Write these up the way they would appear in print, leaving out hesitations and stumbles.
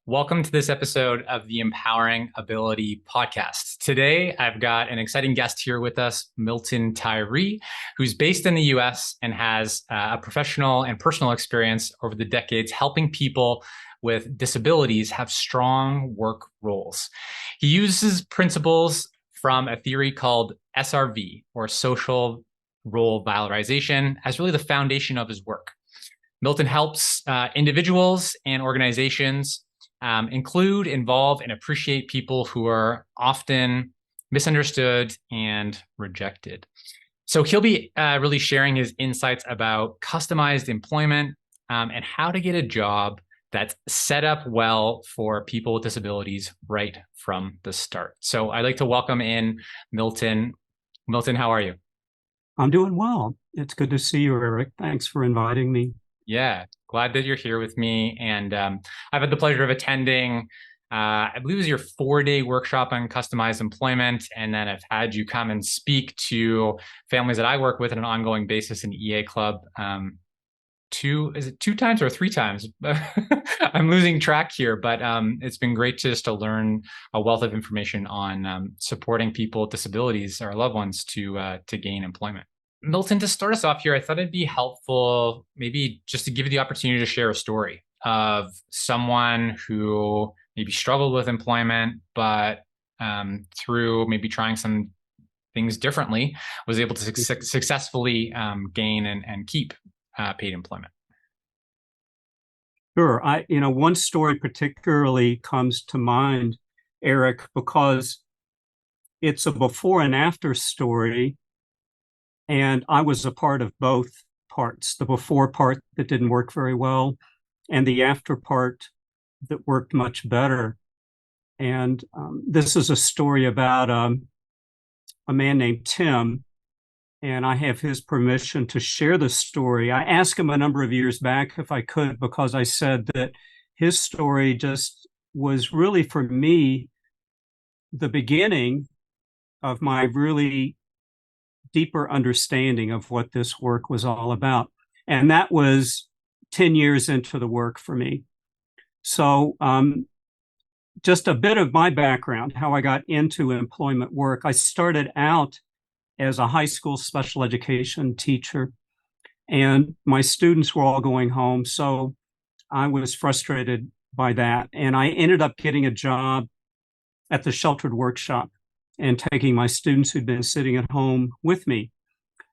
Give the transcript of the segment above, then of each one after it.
Welcome to this episode of the Empowering Ability podcast. Today, I've got an exciting guest here with us, Milton Tyree, who's based in the US and has a professional and personal experience over the decades helping people with disabilities have strong work roles. He uses principles from a theory called SRV, or social role valorization, as really the foundation of his work. Milton helps individuals and organizations include, involve, and appreciate people who are often misunderstood and rejected. So he'll be really sharing his insights about customized employment and how to get a job that's set up well for people with disabilities right from the start. So I'd like to welcome in Milton. Milton, how are you? I'm doing well. It's good to see you, Eric. Thanks for inviting me. Yeah, glad that you're here with me. And I've had the pleasure of attending, I believe it was your 4-day workshop on customized employment. And then I've had you come and speak to families that I work with on an ongoing basis in EA Club. Is it 2 times or 3 times? I'm losing track here, but it's been great just to learn a wealth of information on supporting people with disabilities, our loved ones, to gain employment. Milton, to start us off here, I thought it'd be helpful maybe just to give you the opportunity to share a story of someone who maybe struggled with employment, but through maybe trying some things differently, was able to successfully gain and keep paid employment. Sure. One story particularly comes to mind, Eric, because it's a before and after story. And I was a part of both parts, the before part that didn't work very well, and the after part that worked much better. And this is a story about a man named Tim, and I have his permission to share the story. I asked him a number of years back if I could, because I said that his story just was really, for me, the beginning of my really deeper understanding of what this work was all about. And that was 10 years into the work for me. So just a bit of my background, how I got into employment work. I started out as a high school special education teacher, and my students were all going home. So I was frustrated by that. And I ended up getting a job at the sheltered workshop and taking my students who'd been sitting at home with me.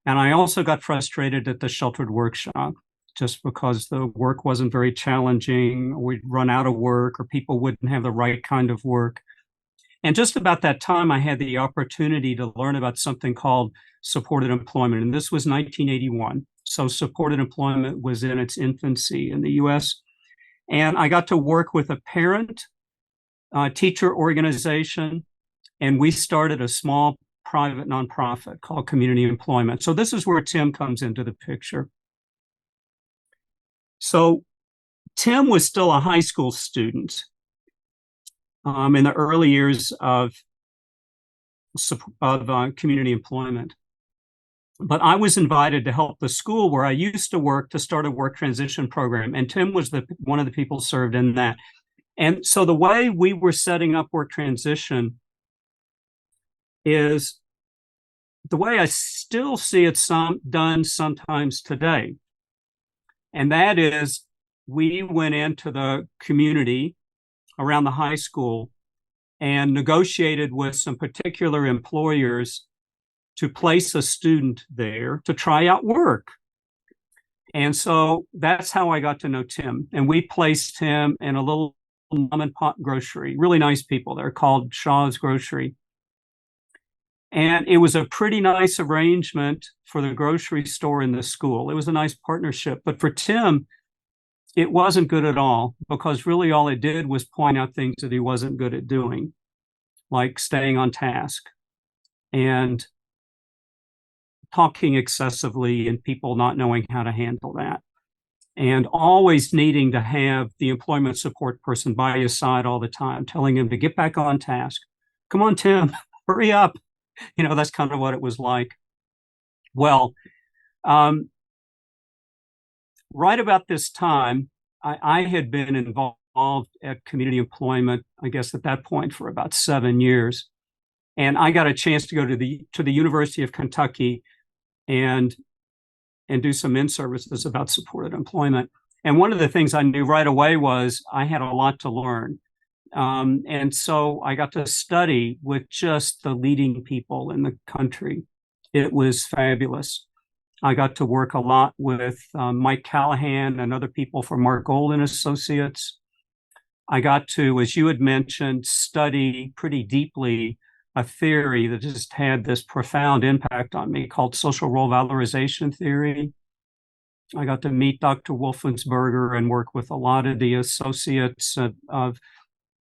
And I also got frustrated at the sheltered workshop just because the work wasn't very challenging. We'd run out of work, or people wouldn't have the right kind of work. And just about that time, I had the opportunity to learn about something called supported employment. And this was 1981. So supported employment was in its infancy in the US. And I got to work with a parent teacher organization, and we started a small private nonprofit called Community Employment. So this is where Tim comes into the picture. So Tim was still a high school student in the early years of community employment. But I was invited to help the school where I used to work to start a work transition program. And Tim was one of the people served in that. And so the way we were setting up work transition is the way I still see it done sometimes today. And that is, we went into the community around the high school and negotiated with some particular employers to place a student there to try out work. And so that's how I got to know Tim. And we placed him in a little mom and pop grocery, really nice people. They're called Shaw's Grocery. And it was a pretty nice arrangement for the grocery store and the school. It was a nice partnership. But for Tim, it wasn't good at all, because really all it did was point out things that he wasn't good at doing, like staying on task and talking excessively and people not knowing how to handle that, and always needing to have the employment support person by his side all the time, telling him to get back on task. Come on, Tim, hurry up. That's kind of what it was like. Well, right about this time, I had been involved involved at community employment, I guess at that point, for about 7 years. And I got a chance to go to the University of Kentucky and do some in-services about supported employment. And one of the things I knew right away was I had a lot to learn. And so I got to study with just the leading people in the country. It was fabulous. I got to work a lot with Mike Callahan and other people from Mark Gold and Associates. I got to, as you had mentioned, study pretty deeply a theory that just had this profound impact on me called social role valorization theory. I got to meet Dr. Wolfensberger and work with a lot of the associates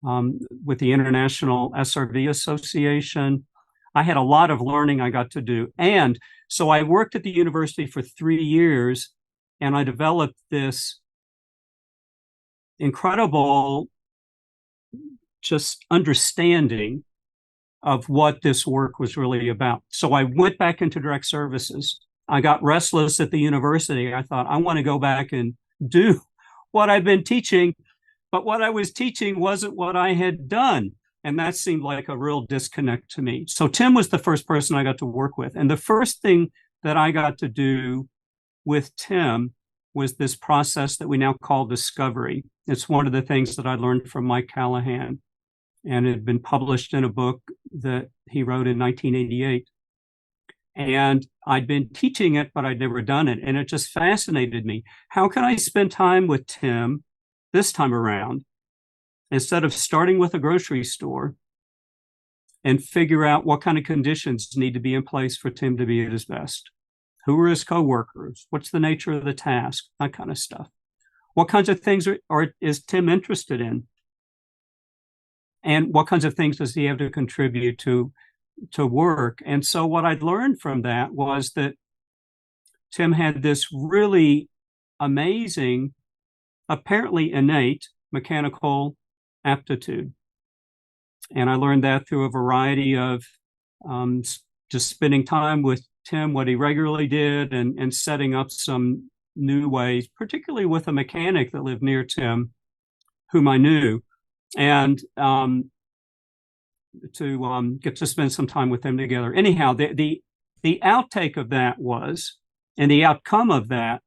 with the International SRV Association. I had a lot of learning I got to do. And so I worked at the university for 3 years, and I developed this incredible just understanding of what this work was really about. So I went back into direct services. I got restless at the university. I thought, I want to go back and do what I've been teaching, but what I was teaching wasn't what I had done. And that seemed like a real disconnect to me. So Tim was the first person I got to work with. And the first thing that I got to do with Tim was this process that we now call discovery. It's one of the things that I learned from Mike Callahan, and it had been published in a book that he wrote in 1988. And I'd been teaching it, but I'd never done it. And it just fascinated me. How can I spend time with Tim this time around, instead of starting with a grocery store, and figure out what kind of conditions need to be in place for Tim to be at his best? Who are his coworkers? What's the nature of the task? That kind of stuff. What kinds of things is Tim interested in? And what kinds of things does he have to contribute to work? And so what I'd learned from that was that Tim had this really amazing, apparently innate mechanical aptitude. And I learned that through a variety of just spending time with Tim, what he regularly did, and setting up some new ways, particularly with a mechanic that lived near Tim, whom I knew, and to get to spend some time with them together. Anyhow, the outtake of that was, and the outcome of that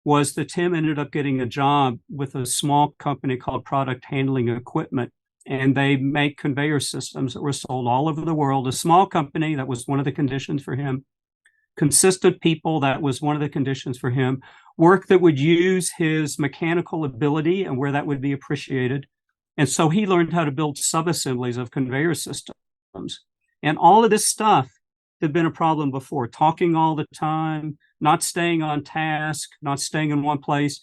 was that Tim ended up getting a job with a small company called Product Handling Equipment, and they make conveyor systems that were sold all over the world. A small company, that was one of the conditions for him. Consistent people, that was one of the conditions for him. Work that would use his mechanical ability and where that would be appreciated. And so he learned how to build subassemblies of conveyor systems. And all of this stuff had been a problem before. Talking all the time, not staying on task, not staying in one place,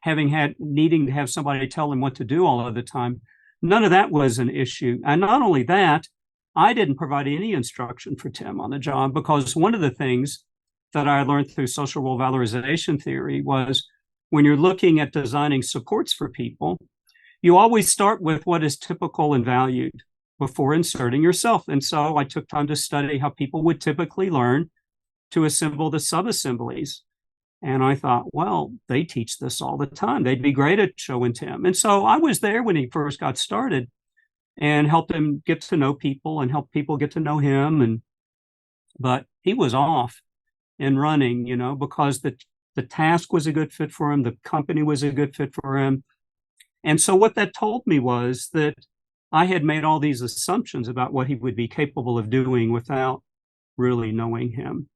needing to have somebody tell him what to do all of the time. None of that was an issue. And not only that, I didn't provide any instruction for Tim on the job, because one of the things that I learned through social role valorization theory was when you're looking at designing supports for people, you always start with what is typical and valued before inserting yourself. And so I took time to study how people would typically learn to assemble the subassemblies. And I thought, well, they teach this all the time. They'd be great at showing Tim. And so I was there when he first got started and helped him get to know people and help people get to know him. But he was off and running, because the task was a good fit for him. The company was a good fit for him. And so what that told me was that I had made all these assumptions about what he would be capable of doing without really knowing him.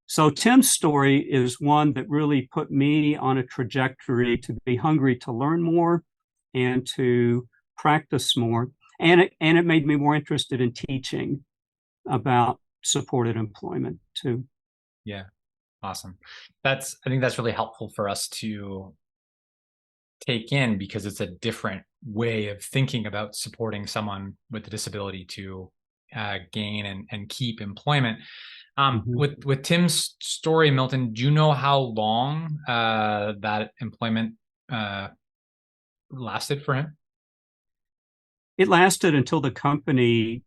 So Tim's story is one that really put me on a trajectory to be hungry to learn more and to practice more. And it made me more interested in teaching about supported employment too. Yeah, awesome. I think that's really helpful for us to take in, because it's a different way of thinking about supporting someone with a disability to gain and keep employment. With Tim's story, Milton, do you know how long that employment lasted for him? It lasted until the company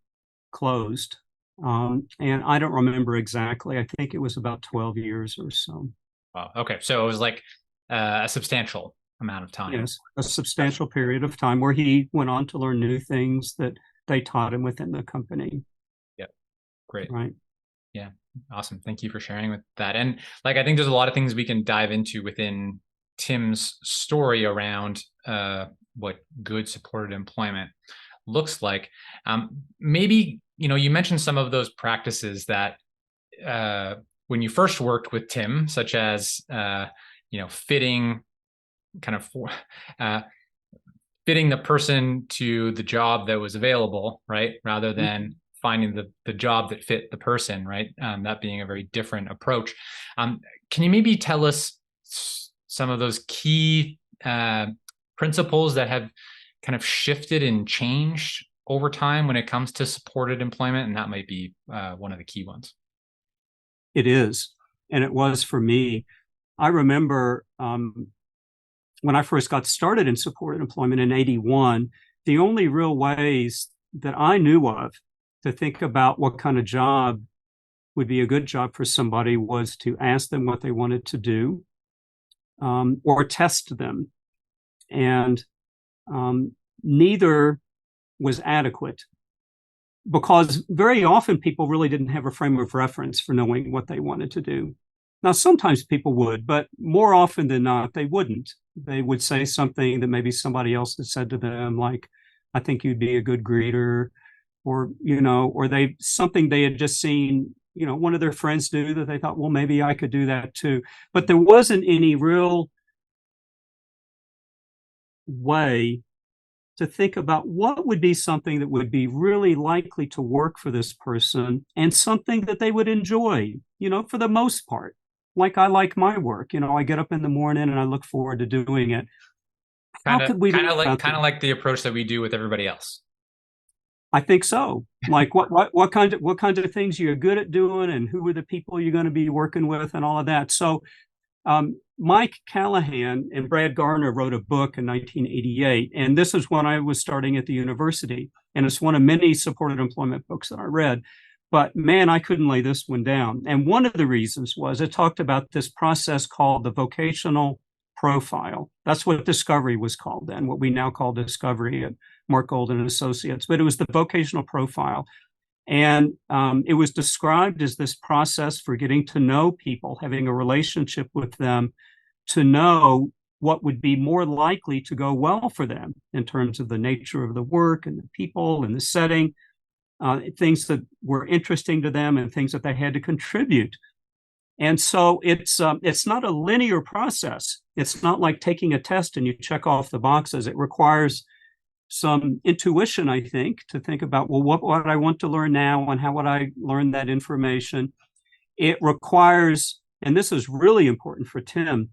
closed. And I don't remember exactly. I think it was about 12 years or so. Wow. Okay. So it was like a substantial amount of time. Yes, a substantial period of time where he went on to learn new things that they taught him within the company. Yep. Great. Right. Yeah. Awesome. Thank you for sharing with that. And like, I think there's a lot of things we can dive into within Tim's story around what good supported employment looks like. Maybe, you mentioned some of those practices that when you first worked with Tim, such as, fitting kind of fitting the person to the job that was available, right? Rather than finding the job that fit the person, right? That being a very different approach. Can you maybe tell us some of those key principles that have kind of shifted and changed over time when it comes to supported employment? And that might be one of the key ones. It is. And it was for me. I remember when I first got started in supported employment in 81, the only real ways that I knew of to think about what kind of job would be a good job for somebody was to ask them what they wanted to do, or test them. And neither was adequate, because very often people really didn't have a frame of reference for knowing what they wanted to do. Now, sometimes people would, but more often than not, they wouldn't. They would say something that maybe somebody else had said to them, like, I think you'd be a good greeter, or, or something they had just seen, one of their friends do that they thought, well, maybe I could do that too. But there wasn't any real way to think about what would be something that would be really likely to work for this person and something that they would enjoy, for the most part. Like I like my work, I get up in the morning and I look forward to doing it. How could we kind of like the approach that we do with everybody else? I think so. Like what kind of things you're good at doing, and who are the people you're going to be working with, and all of that. So Mike Callahan and Brad Garner wrote a book in 1988, and this is when I was starting at the university, and it's one of many supported employment books that I read. But man, I couldn't lay this one down. And one of the reasons was it talked about this process called the vocational profile. That's what Discovery was called then, what we now call Discovery at Mark Golden and Associates. But it was the vocational profile. And it was described as this process for getting to know people, having a relationship with them, to know what would be more likely to go well for them in terms of the nature of the work and the people and the setting. Things that were interesting to them and things that they had to contribute. And so it's not a linear process. It's not like taking a test and you check off the boxes. It requires some intuition, I think, to think about, well, what I want to learn now and how would I learn that information? It requires, and this is really important for Tim,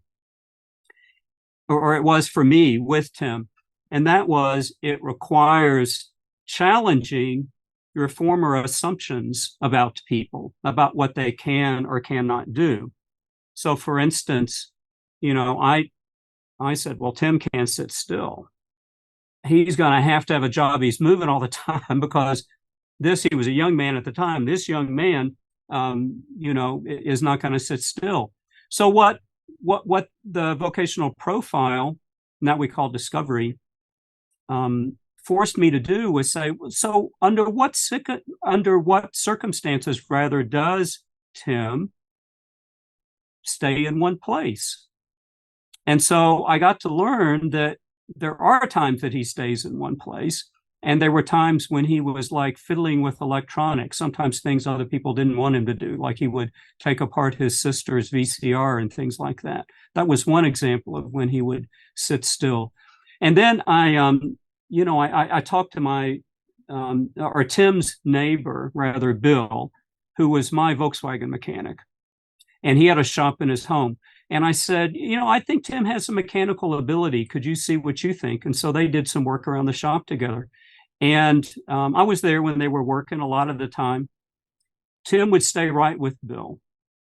or it was for me with Tim, and that was, it requires challenging your former assumptions about people, about what they can or cannot do. So for instance, I said, well, Tim can't sit still. He's going to have a job. He's moving all the time, because he was a young man at the time. This young man, is not going to sit still. So what the vocational profile, that we call Discovery, forced me to do was say, so under what circumstances rather does Tim stay in one place? And so I got to learn that there are times that he stays in one place, and there were times when he was like fiddling with electronics, sometimes things other people didn't want him to do, like he would take apart his sister's VCR and things like that. That was one example of when he would sit still. And then I talked to Tim's neighbor, rather, Bill, who was my Volkswagen mechanic, and he had a shop in his home. And I said, I think Tim has some mechanical ability. Could you see what you think? And so they did some work around the shop together. And I was there when they were working a lot of the time. Tim would stay right with Bill,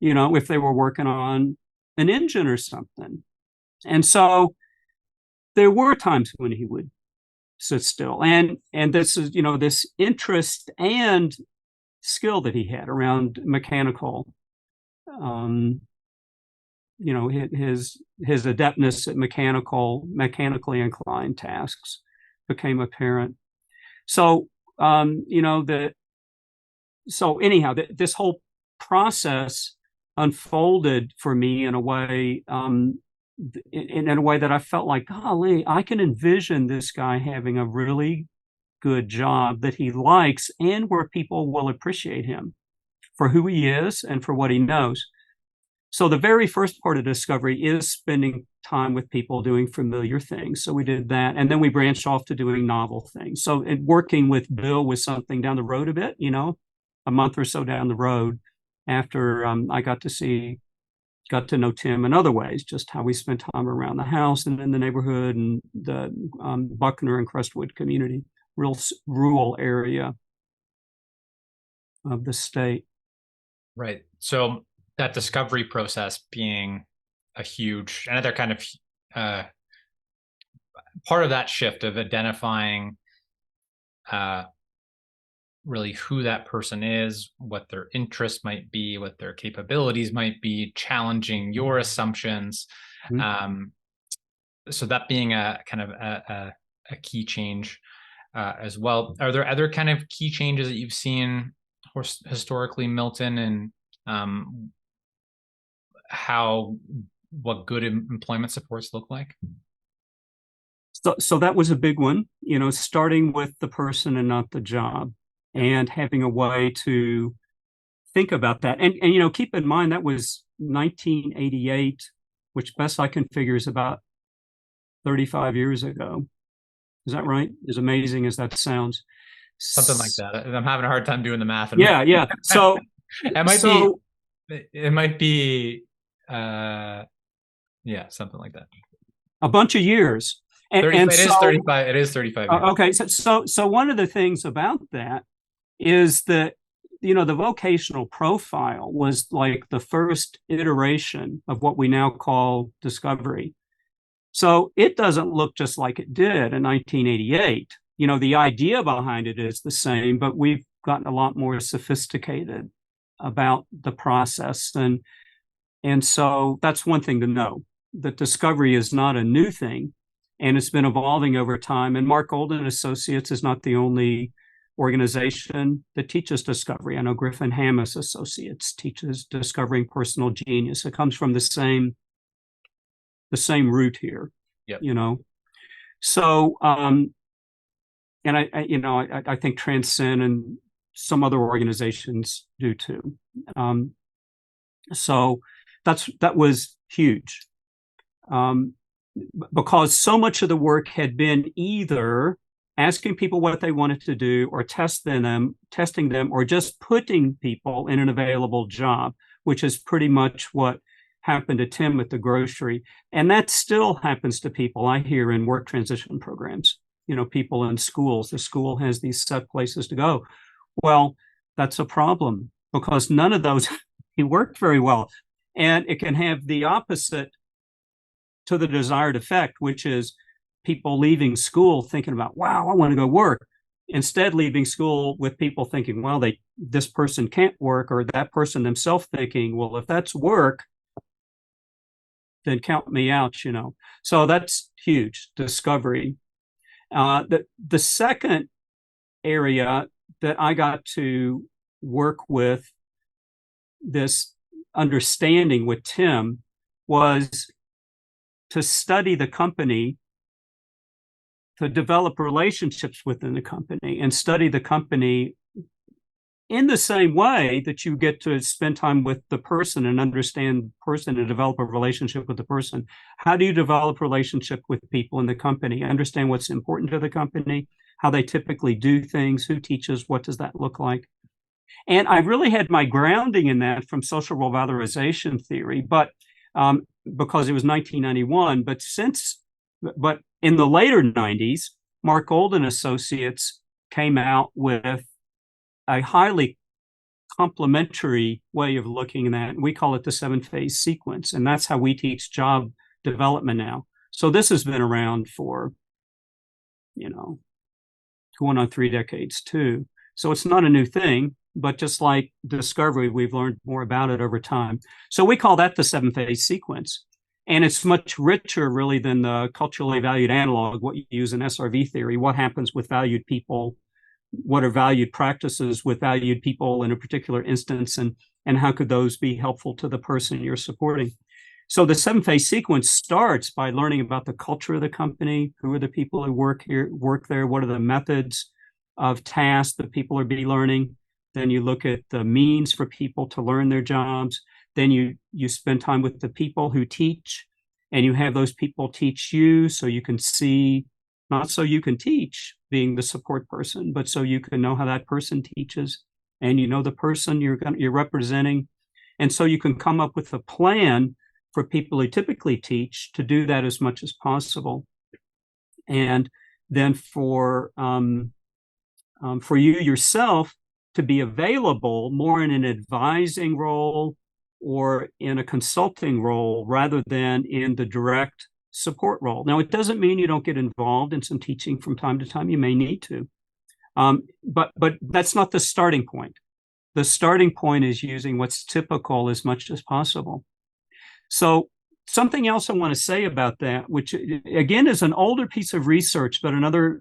if they were working on an engine or something. And so there were times when he would sit still. And this is, this interest and skill that he had around mechanical his adeptness at mechanically inclined tasks became apparent. So anyhow, this whole process unfolded for me in a way in a way that I felt like, golly, I can envision this guy having a really good job that he likes and where people will appreciate him for who he is and for what he knows. So the very first part of discovery is spending time with people doing familiar things. So we did that. And then we branched off to doing novel things. So working with Bill was something down the road a bit, a month or so down the road after I got to know Tim in other ways, just how we spent time around the house and in the neighborhood and the Buckner and Crestwood community, real rural area of the state. Right. So that discovery process being another kind of part of that shift of identifying really who that person is, what their interests might be, what their capabilities might be, challenging your assumptions. Mm-hmm. So that being a kind of a key change as well. Are there other kind of key changes that you've seen historically, Milton, and what good employment supports look like? So that was a big one, starting with the person and not the job, and having a way to think about that. And keep in mind that was 1988, which best I can figure is about 35 years ago. Is that right? As amazing as that sounds. Something like that. I'm having a hard time doing the math. Yeah. So it might be something like that. A bunch of years. It is 35. It is 35 years. Okay. So one of the things about that is that, the vocational profile was like the first iteration of what we now call discovery. So it doesn't look just like it did in 1988. The idea behind it is the same, but we've gotten a lot more sophisticated about the process. And so that's one thing to know, that discovery is not a new thing, and it's been evolving over time. And Mark Golden Associates is not the only organization that teaches discovery. I know Griffin Hammis Associates teaches discovering personal genius. It comes from the same root here. Yep. So and I think Transcend and some other organizations do too. So that was huge, because so much of the work had been either asking people what they wanted to do, or testing them, or just putting people in an available job, which is pretty much what happened to Tim at the grocery. And that still happens to people I hear in work transition programs, people in schools. The school has these set places to go. Well, that's a problem, because none of those worked very well. And it can have the opposite to the desired effect, which is people leaving school thinking about, wow, I want to go work. Instead, leaving school with people thinking, well, this person can't work, or that person themselves thinking, well, if that's work, then count me out, So that's huge, discovery. The second area that I got to work with this understanding with Tim was to study the company, to develop relationships within the company, and study the company in the same way that you get to spend time with the person and understand the person and develop a relationship with the person. How do you develop relationship with people in the company? Understand what's important to the company, how they typically do things, who teaches, what does that look like? And I really had my grounding in that from social role valorization theory, but because it was 1991. But in the later 90s, Mark Golden Associates came out with a highly complementary way of looking at that. We call it the 7-phase sequence, and that's how we teach job development now. So this has been around for, going on 3 decades too. So it's not a new thing. but just like discovery, we've learned more about it over time. So we call that the 7-phase sequence. And it's much richer, really, than the culturally valued analog, what you use in SRV theory. What happens with valued people? What are valued practices with valued people in a particular instance? And how could those be helpful to the person you're supporting? So the 7-phase sequence starts by learning about the culture of the company. Who are the people who work there? What are the methods of tasks that people are be learning? Then you look at the means for people to learn their jobs. Then you spend time with the people who teach, and you have those people teach you so you can see, not so you can teach being the support person, but so you can know how that person teaches, and you know the person you're representing. And so you can come up with a plan for people who typically teach to do that as much as possible. And then for you yourself to be available more in an advising role or in a consulting role rather than in the direct support role. Now, it doesn't mean you don't get involved in some teaching from time to time. You may need to. But that's not the starting point. The starting point is using what's typical as much as possible. So something else I want to say about that, which again is an older piece of research, but another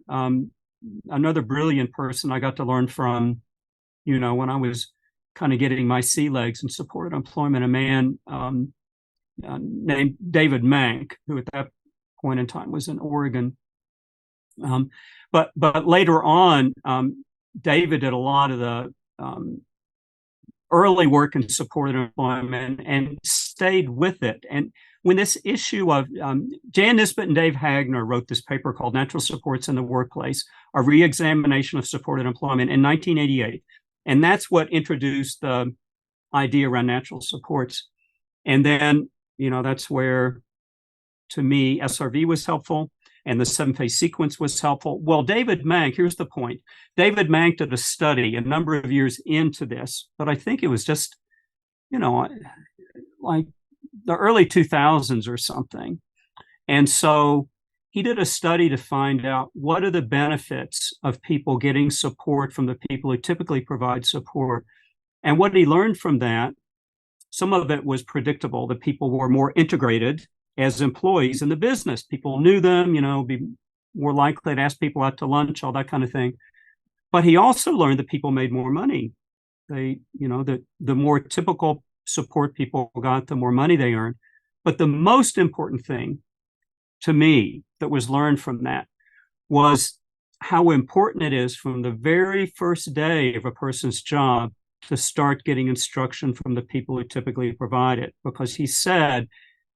brilliant person I got to learn from, when I was kind of getting my sea legs in supported employment, a man named David Mank, who at that point in time was in Oregon. But later on, David did a lot of the early work in supported employment and stayed with it. And when this issue of Jan Nisbet and Dave Hagner wrote this paper called Natural Supports in the Workplace, a reexamination of supported employment in 1988. And that's what introduced the idea around natural supports. And then, that's where, to me, SRV was helpful and the 7-phase sequence was helpful. Well, David Mank, here's the point. David Mank did a study a number of years into this, but I think it was just, like the early 2000s or something. And so he did a study to find out what are the benefits of people getting support from the people who typically provide support. And what he learned from that, some of it was predictable, that people were more integrated as employees in the business. People knew them, be more likely to ask people out to lunch, all that kind of thing. But he also learned that people made more money. The more typical support people got, the more money they earned. But the most important thing to me that was learned from that was how important it is from the very first day of a person's job to start getting instruction from the people who typically provide it. Because he said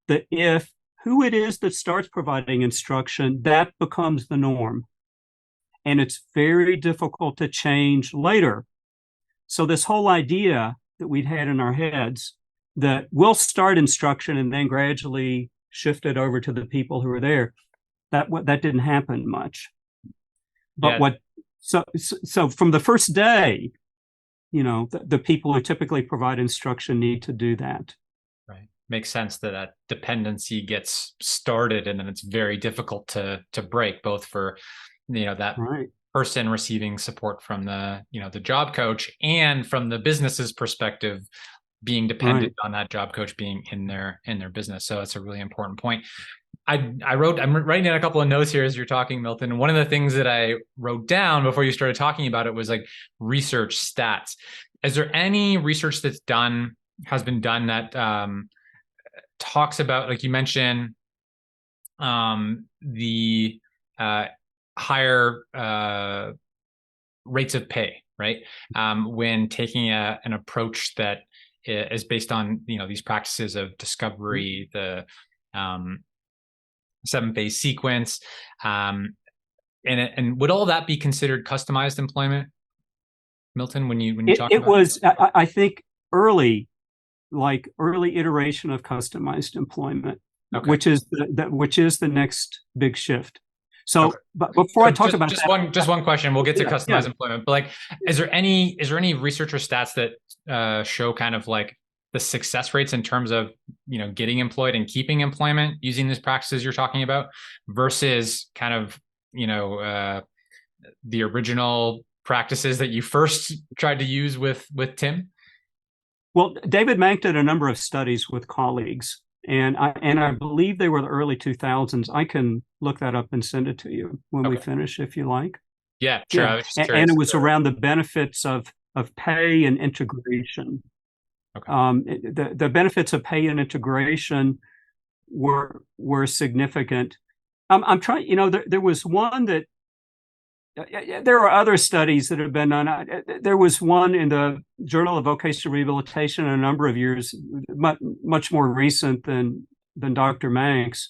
that if who it is that starts providing instruction, that becomes the norm. And it's very difficult to change later. So this whole idea that we'd had in our heads that we'll start instruction and then gradually shift it over to the people who are there, that didn't happen much. But yeah. So from the first day, the people who typically provide instruction need to do that. Right. Makes sense that dependency gets started and then it's very difficult to break, both for that right. person receiving support from the job coach and from the business's perspective being dependent on that job coach being in their business. So it's a really important point. I'm writing down a couple of notes here as you're talking, Milton. And one of the things that I wrote down before you started talking about it was like research stats. Is there any research that's has been done that talks about, like you mentioned, the higher rates of pay, right? When taking an approach that is based on these practices of discovery, the 7-phase sequence, and would all that be considered customized employment, Milton? When you talk about it was, I think early iteration of customized employment, okay, which is the next big shift. So, okay. But before I talk about just one question, we'll get to customized employment. But like, is there any research or stats that show kind of like the success rates in terms of getting employed and keeping employment using these practices you're talking about versus kind of the original practices that you first tried to use with Tim? Well, David Mank did a number of studies with colleagues, and I believe they were the early 2000s. I can look that up and send it to you when we Okay. finish, if you like. Yeah, sure. I Yeah, was just and curious. it was around the benefits of pay and integration. Okay. The benefits of pay and integration were significant. I'm trying, there was one that there are other studies that have been done. There was one in the Journal of Vocational Rehabilitation a number of years, much more recent than Dr. Manx,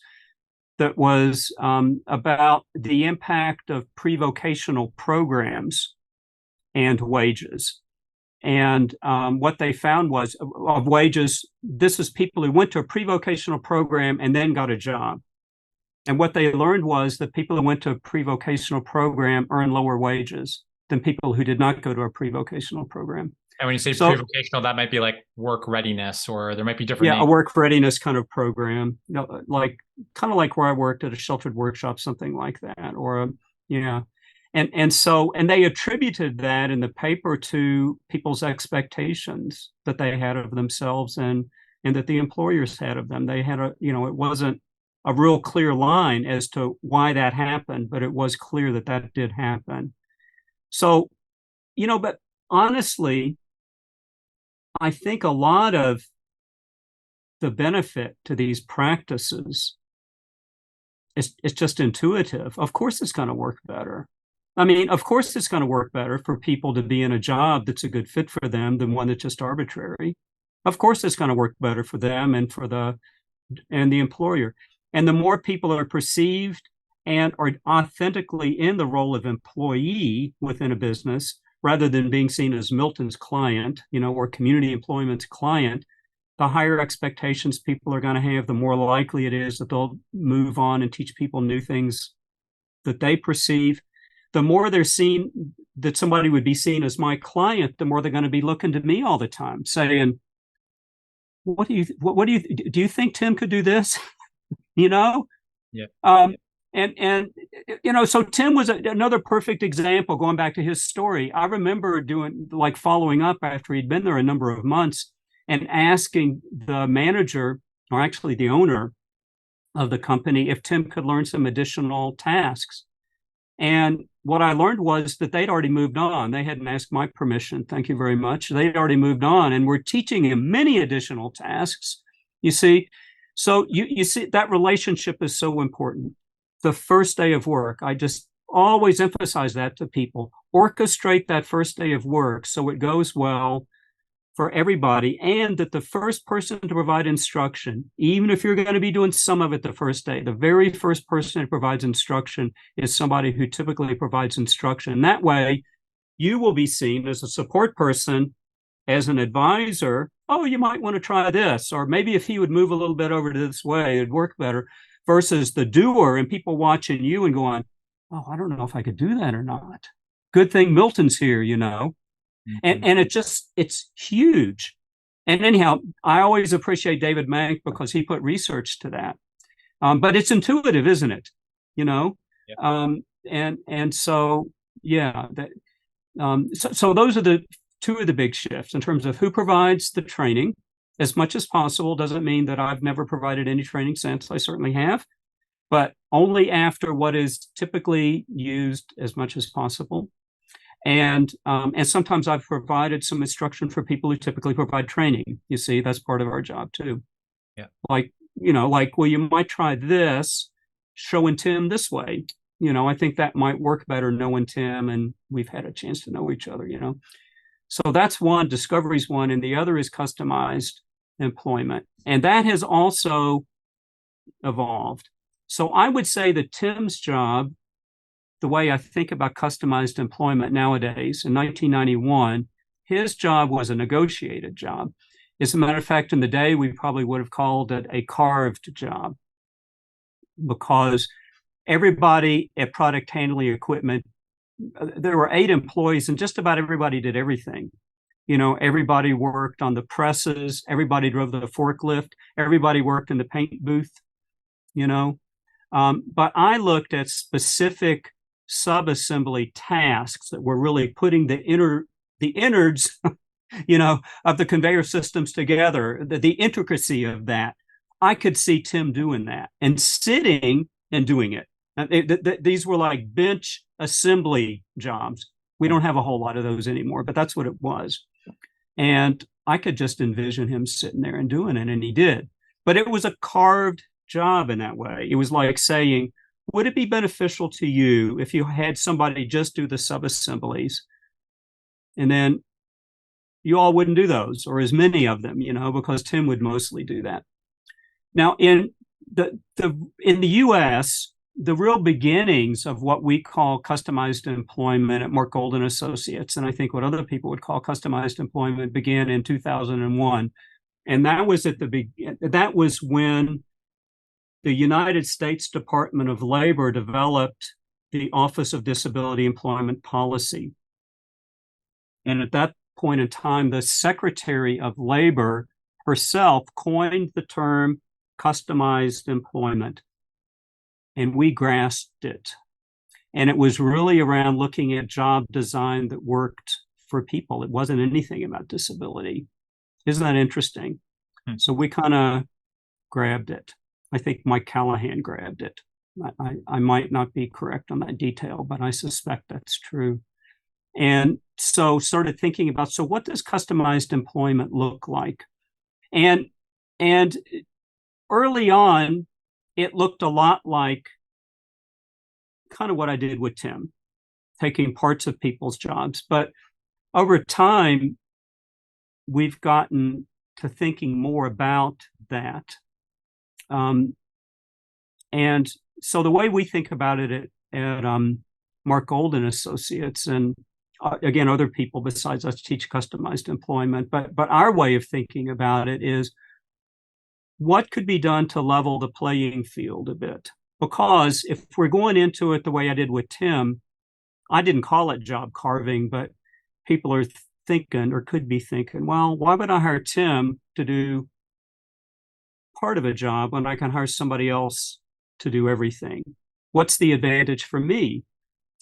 that was about the impact of pre-vocational programs and wages. And what they found was of wages, this is people who went to a pre-vocational program and then got a job. And what they learned was that people who went to a pre-vocational program earn lower wages than people who did not go to a pre-vocational program. And when you say pre-vocational, that might be like work readiness, or there might be different names. A work readiness kind of program, like kind of like where I worked at a sheltered workshop, something like that, or and they attributed that in the paper to people's expectations that they had of themselves and that the employers had of them. They had it wasn't a real clear line as to why that happened, but it was clear that that did happen. So, but honestly, I think a lot of the benefit to these practices is just intuitive. Of course, it's going to work better. I mean, of course, it's going to work better for people to be in a job that's a good fit for them than one that's just arbitrary. Of course, it's going to work better for them and the employer. And the more people are perceived and are authentically in the role of employee within a business, rather than being seen as Milton's client, or community employment's client, the higher expectations people are going to have, the more likely it is that they'll move on and teach people new things that they perceive. The more they're seen that somebody would be seen as my client, the more they're going to be looking to me all the time, saying, "What do you think Tim could do this?" Yeah. So Tim was another perfect example. Going back to his story, I remember following up after he'd been there a number of months and asking the manager, or actually the owner of the company, if Tim could learn some additional tasks. And what I learned was that they'd already moved on. They hadn't asked my permission. Thank you very much. They'd already moved on and were teaching him many additional tasks. You see, so you see that relationship is so important. The first day of work, I just always emphasize that to people. Orchestrate that first day of work so it goes well for everybody, and that the first person to provide instruction, even if you're going to be doing some of it the first day, the very first person that provides instruction is somebody who typically provides instruction. That way, you will be seen as a support person, as an advisor. Oh, you might want to try this, or maybe if he would move a little bit over to this way, it'd work better, versus the doer and people watching you and going, oh, I don't know if I could do that or not. Good thing Milton's here, And it's huge. And anyhow, I always appreciate David Mank because he put research to that. But it's intuitive, isn't it? Yeah. So those are the two of the big shifts in terms of who provides the training. As much as possible doesn't mean that I've never provided any training since. I certainly have, but only after what is typically used as much as possible. And sometimes I've provided some instruction for people who typically provide training. You see, that's part of our job too. Yeah. Well, you might try this, showing Tim this way. I think that might work better knowing Tim, and we've had a chance to know each other, So that's one, discovery's one, and the other is customized employment. And that has also evolved. So I would say that Tim's job, the way I think about customized employment nowadays, in 1991, his job was a negotiated job. As a matter of fact, in the day, we probably would have called it a carved job, because everybody at Product Handling Equipment, there were 8 employees and just about everybody did everything. Everybody worked on the presses, everybody drove the forklift, everybody worked in the paint booth, But I looked at specific subassembly tasks that were really putting the innards, of the conveyor systems together, the intricacy of that. I could see Tim doing that and sitting and doing it. These were like bench assembly jobs. We don't have a whole lot of those anymore, but that's what it was. And I could just envision him sitting there and doing it, and he did. But it was a carved job in that way. It was like saying, would it be beneficial to you if you had somebody just do the subassemblies, and then you all wouldn't do those, or as many of them, because Tim would mostly do that. Now, in the U.S., the real beginnings of what we call customized employment at Mark Golden Associates, and I think what other people would call customized employment, began in 2001, and that was when the United States Department of Labor developed the Office of Disability Employment Policy, and at that point in time, the Secretary of Labor herself coined the term customized employment, and we grasped it. And it was really around looking at job design that worked for people. It wasn't anything about disability. Isn't that interesting? So we kind of grabbed it. I think Mike Callahan grabbed it. I might not be correct on that detail, but I suspect that's true. And so started thinking about, so what does customized employment look like? And early on, it looked a lot like kind of what I did with Tim, taking parts of people's jobs. But over time, we've gotten to thinking more about that. And so the way we think about it at Mark Golden Associates, and again, other people besides us teach customized employment, but our way of thinking about it is what could be done to level the playing field a bit? Because if we're going into it the way I did with Tim, I didn't call it job carving, but people are thinking, or could be thinking, well, why would I hire Tim to do part of a job when I can hire somebody else to do everything? What's the advantage for me?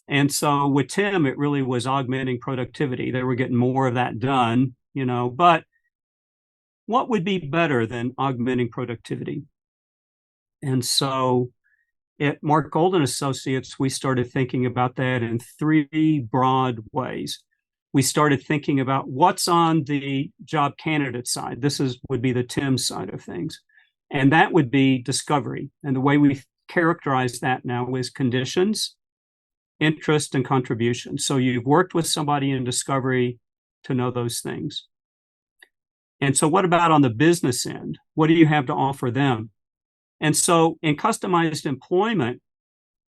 And so with Tim, it really was augmenting productivity. They were getting more of that done, but what would be better than augmenting productivity? And so at Mark Golden Associates, we started thinking about that in three broad ways. We started thinking about what's on the job candidate side. This would be the Tim side of things. And that would be discovery. And the way we characterize that now is conditions, interest, and contribution. So you've worked with somebody in discovery to know those things. And so what about on the business end? What do you have to offer them? And so in customized employment,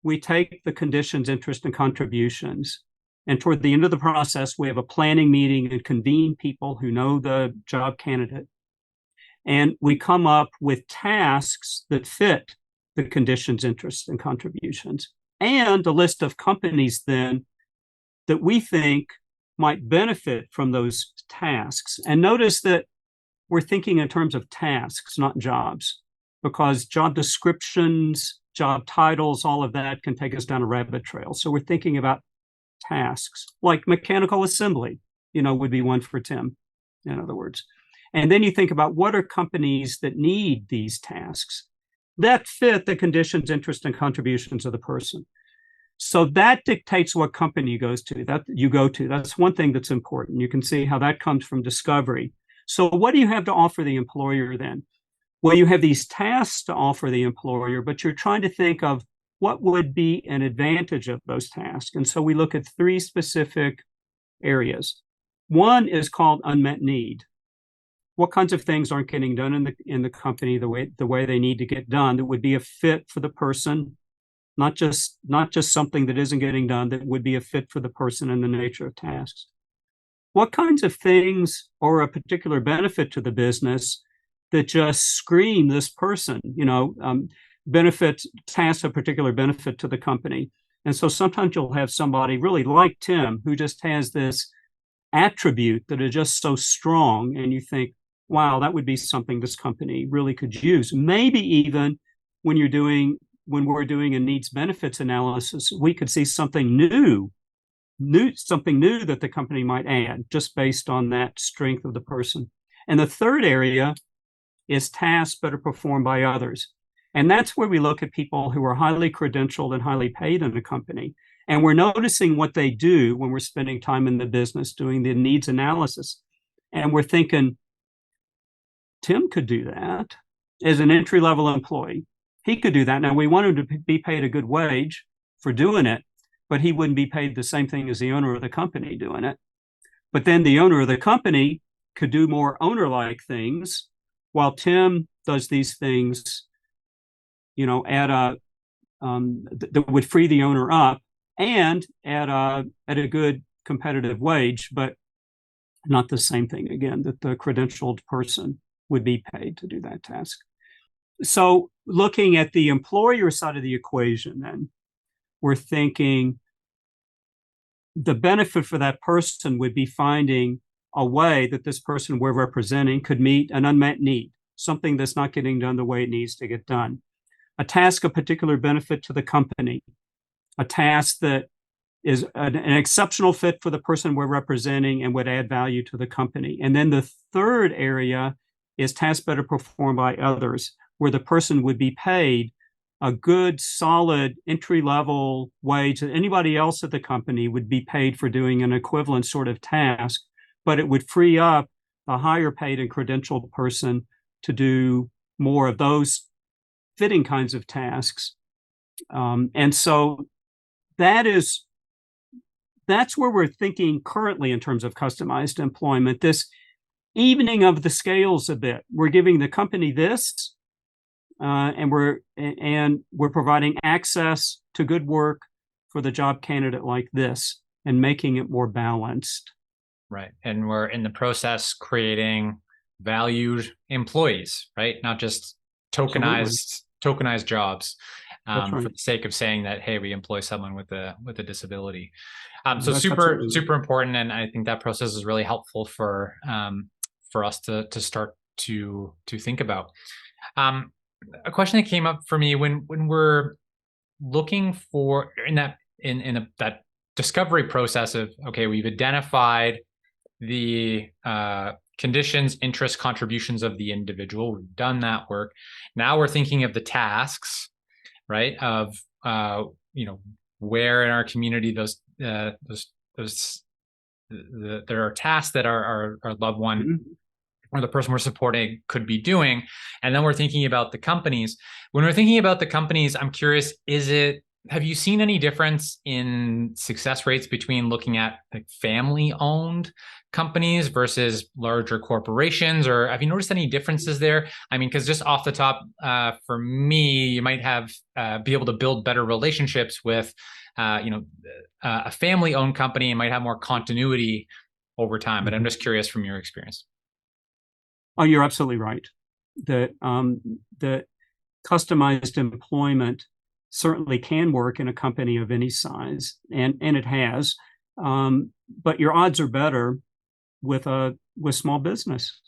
we take the conditions, interest, and contributions. And toward the end of the process, we have a planning meeting and convene people who know the job candidate. And we come up with tasks that fit the conditions, interests, and contributions, and a list of companies then that we think might benefit from those tasks. And notice that we're thinking in terms of tasks, not jobs, because job descriptions, job titles, all of that can take us down a rabbit trail. So we're thinking about tasks, like mechanical assembly, would be one for Tim, in other words. And then you think about what are companies that need these tasks that fit the conditions, interest, and contributions of the person. So that dictates what company you go to. That's one thing that's important. You can see how that comes from discovery. So what do you have to offer the employer then? Well, you have these tasks to offer the employer, but you're trying to think of what would be an advantage of those tasks. And so we look at three specific areas. One is called unmet need. What kinds of things aren't getting done in the company the way they need to get done that would be a fit for the person, not just something that isn't getting done, that would be a fit for the person and the nature of tasks. What kinds of things are a particular benefit to the business that just scream this person, benefit, tasks a particular benefit to the company. And so sometimes you'll have somebody really like Tim who just has this attribute that is just so strong, and you think, wow, that would be something this company really could use. Maybe even when you're doing when we're doing a needs benefits analysis, we could see something new that the company might add just based on that strength of the person. And the third area is tasks that are performed by others. And that's where we look at people who are highly credentialed and highly paid in a company. And we're noticing what they do when we're spending time in the business doing the needs analysis. And we're thinking, Tim could do that as an entry-level employee. He could do that. Now, we want him to be paid a good wage for doing it, but he wouldn't be paid the same thing as the owner of the company doing it. But then the owner of the company could do more owner-like things while Tim does these things, that would free the owner up and at a good competitive wage, but not the same thing, again, that the credentialed person would be paid to do that task. So looking at the employer side of the equation, then we're thinking the benefit for that person would be finding a way that this person we're representing could meet an unmet need, something that's not getting done the way it needs to get done. A task of particular benefit to the company, a task that is an exceptional fit for the person we're representing and would add value to the company. And then the third area is tasks better performed by others, where the person would be paid a good, solid entry-level wage that anybody else at the company would be paid for doing an equivalent sort of task, but it would free up a higher paid and credentialed person to do more of those fitting kinds of tasks. And so that's where we're thinking currently in terms of customized employment, this evening of the scales a bit. We're giving the company this, and we're providing access to good work for the job candidate like this and making it more balanced. Right. And we're in the process creating valued employees, right? Not just tokenized jobs Right. for the sake of saying that, hey, we employ someone with a disability. So That's super important. And I think that process is really helpful for us to start to think about. A question that came up for me when we're looking for that discovery process of, okay, we've identified the conditions, interests, contributions of the individual. We've done that work. Now we're thinking of the tasks, right? Of where in our community there are tasks that our loved one or the person we're supporting could be doing. And then we're thinking about the companies. When we're thinking about the companies, I'm curious, have you seen any difference in success rates between looking at like family-owned companies versus larger corporations, or have you noticed any differences there? I mean, because just off the top, for me, you might be able to build better relationships with, a family-owned company and might have more continuity over time. But I'm just curious from your experience. Oh, you're absolutely right. That customized employment certainly can work in a company of any size, and it has. But your odds are better with small business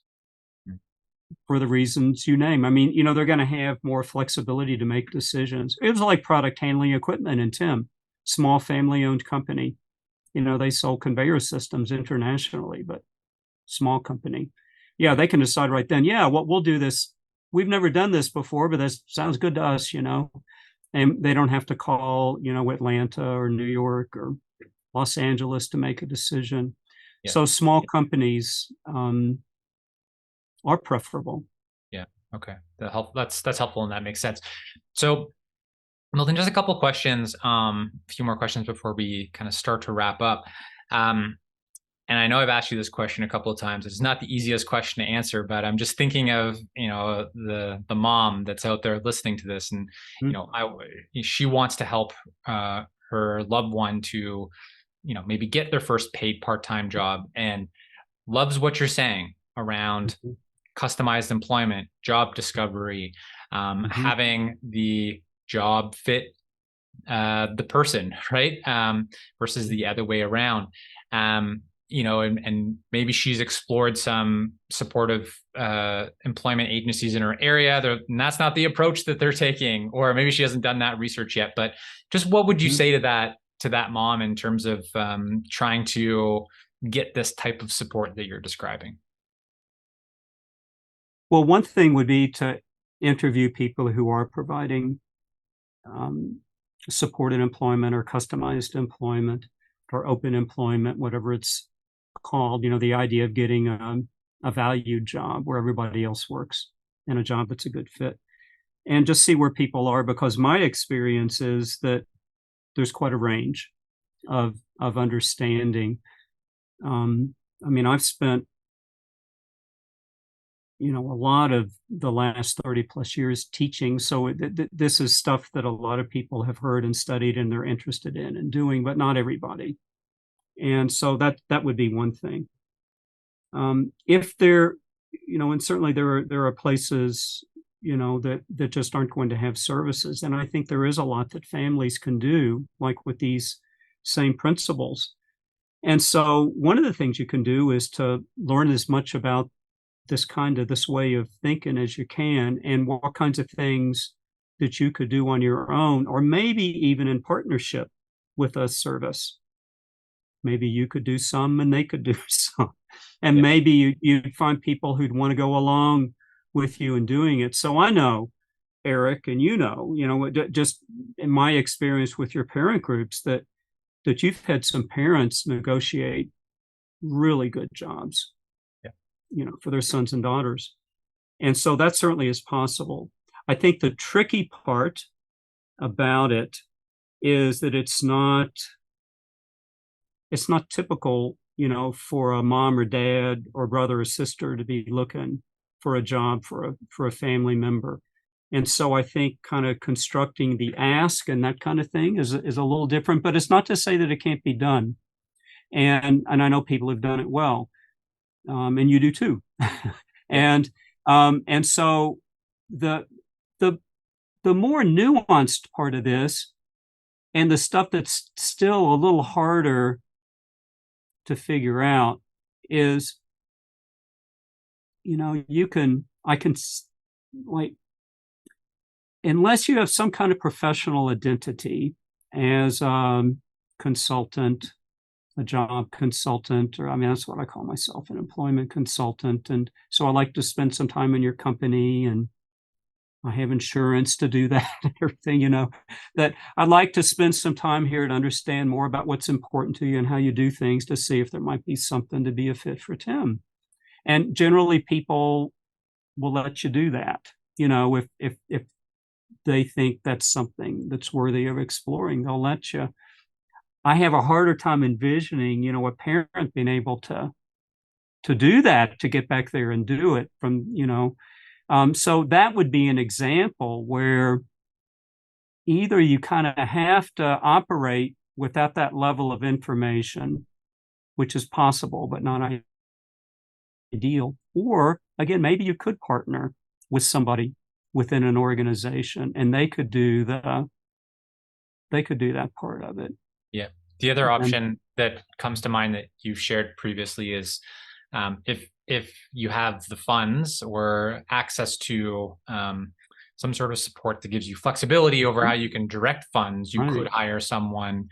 for the reasons you name. I mean, they're going to have more flexibility to make decisions. It was like product handling equipment in Tim, small family-owned company. They sold conveyor systems internationally, but small company. Yeah, they can decide right then, yeah, we'll do this. We've never done this before, but that sounds good to us, and they don't have to call, Atlanta or New York or Los Angeles to make a decision. Yeah. So small companies are preferable. Yeah. Okay. That's helpful, and that makes sense. So, Milton, just a couple of questions, a few more questions before we kind of start to wrap up. And I know I've asked you this question a couple of times. It's not the easiest question to answer, but I'm just thinking of, the mom that's out there listening to this, and she wants to help her loved one to, maybe get their first paid part-time job, and loves what you're saying around customized employment, job discovery, having the job fit the person, right? Versus the other way around. and maybe she's explored some supportive employment agencies in her area. And that's not the approach that they're taking, or maybe she hasn't done that research yet. But just what would you say to that mom in terms of trying to get this type of support that you're describing? Well, one thing would be to interview people who are providing supported employment or customized employment or open employment, whatever it's called, the idea of getting a valued job where everybody else works and a job that's a good fit, and just see where people are, because my experience is that there's quite a range of understanding. I've spent a lot of the last 30 plus years teaching. So this is stuff that a lot of people have heard and studied and they're interested in and doing, but not everybody. And so that would be one thing. If there, and certainly there are places, that just aren't going to have services. And I think there is a lot that families can do, like with these same principles. And so one of the things you can do is to learn as much about this way of thinking as you can, and what kinds of things that you could do on your own, or maybe even in partnership with a service. Maybe you could do some and they could do some. And maybe you'd find people who'd want to go along with you in doing it. So I know, Eric, and just in my experience with your parent groups, that you've had some parents negotiate really good jobs, for their sons and daughters. And so that certainly is possible. I think the tricky part about it is that it's not typical, for a mom or dad or brother or sister to be looking for a job for a family member. And so I think kind of constructing the ask and that kind of thing is a little different, but it's not to say that it can't be done. And I know people have done it well. And you do too. And so the more nuanced part of this, and the stuff that's still a little harder to figure out, is, unless you have some kind of professional identity as a consultant, a job consultant, or that's what I call myself, an employment consultant. And so I like to spend some time in your company, and I have insurance to do that and everything, that I'd like to spend some time here to understand more about what's important to you and how you do things, to see if there might be something to be a fit for Tim. And generally people will let you do that, if they think that's something that's worthy of exploring, they'll let you. I have a harder time envisioning, a parent being able to do that, to get back there and do it from, so that would be an example where either you kind of have to operate without that level of information, which is possible, but not ideal. Or again, maybe you could partner with somebody within an organization and they could do that part of it. Yeah. The other option that comes to mind that you've shared previously is if you have the funds or access to some sort of support that gives you flexibility over how you can direct funds, you could hire someone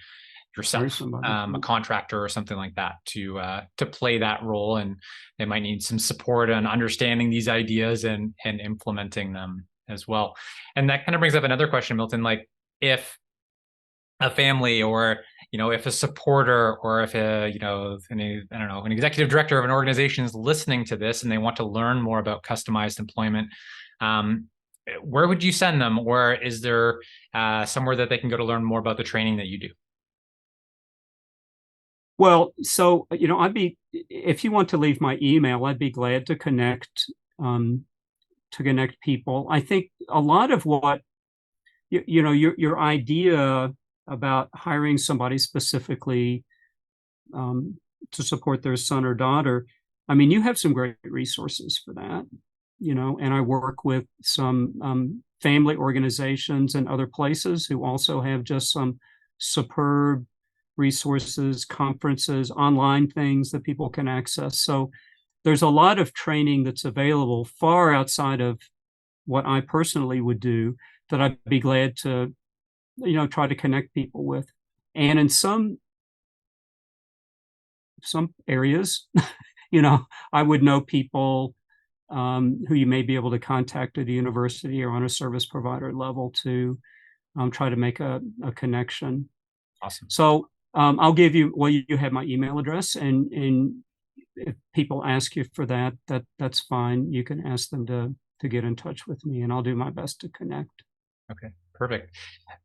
yourself, a contractor or something like that, to play that role. And they might need some support on understanding these ideas and implementing them as well. And that kind of brings up another question, Milton, like if a family, or if a supporter, or if an executive director of an organization is listening to this and they want to learn more about customized employment, where would you send them? Or is there somewhere that they can go to learn more about the training that you do? Well, so, if you want to leave my email, I'd be glad to connect people. I think a lot of what, your idea about hiring somebody specifically to support their son or daughter, you have some great resources for that, and I work with some family organizations and other places who also have just some superb resources, conferences, online things that people can access. So there's a lot of training that's available far outside of what I personally would do that I'd be glad to, try to connect people with. And in some areas, I would know people who you may be able to contact at the university or on a service provider level to try to make a connection. Awesome. So I'll give you, well, you have my email address, and if people ask you for that's fine. You can ask them to get in touch with me, and I'll do my best to connect. Okay, perfect.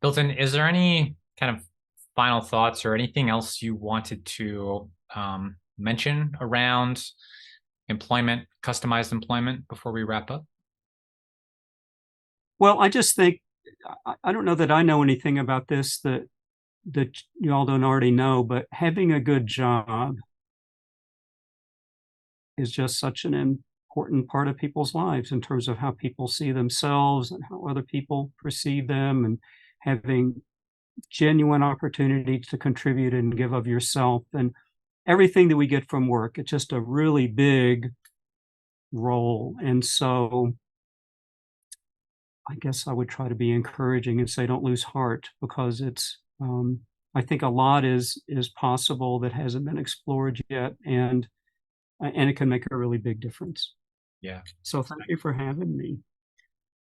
Milton, is there any kind of final thoughts or anything else you wanted to mention around employment, customized employment, before we wrap up? Well, I just think, I don't know that I know anything about this that you all don't already know, but having a good job is just such an important part of people's lives in terms of how people see themselves and how other people perceive them, and having genuine opportunity to contribute and give of yourself and everything that we get from work. It's just a really big role. And so I guess I would try to be encouraging and say, don't lose heart, because it's, I think a lot is possible that hasn't been explored yet, and it can make a really big difference. Yeah. So thank you for having me.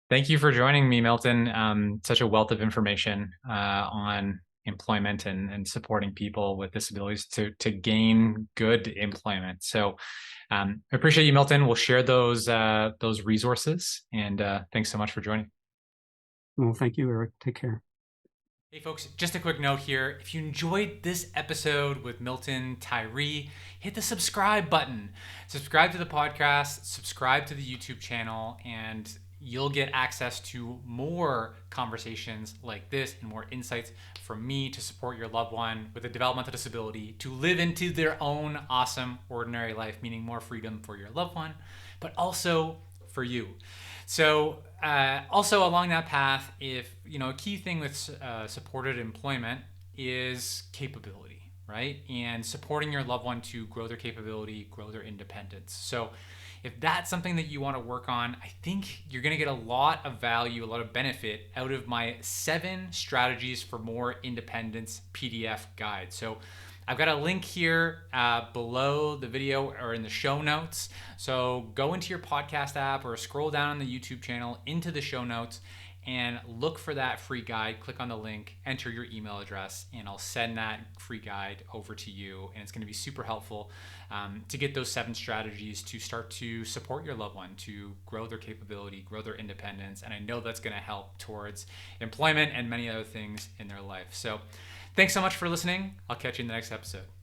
Thank you for joining me, Milton. Such a wealth of information on employment and supporting people with disabilities to gain good employment. So I appreciate you, Milton. We'll share those resources, and thanks so much for joining. Well, thank you, Eric. Take care. Hey folks, just a quick note here. If you enjoyed this episode with Milton Tyree, hit the subscribe button. Subscribe to the podcast, subscribe to the YouTube channel, and you'll get access to more conversations like this and more insights from me to support your loved one with a developmental disability to live into their own awesome, ordinary life, meaning more freedom for your loved one, but also for you. So also along that path, if a key thing with supported employment is capability, right? And supporting your loved one to grow their capability, grow their independence. So if that's something that you want to work on, I think you're going to get a lot of value, a lot of benefit out of my 7 strategies for more independence PDF guide. So I've got a link here below the video or in the show notes. So go into your podcast app or scroll down on the YouTube channel into the show notes and look for that free guide. Click on the link, enter your email address, and I'll send that free guide over to you. And it's going to be super helpful to get those 7 strategies to start to support your loved one, to grow their capability, grow their independence. And I know that's going to help towards employment and many other things in their life. So thanks so much for listening. I'll catch you in the next episode.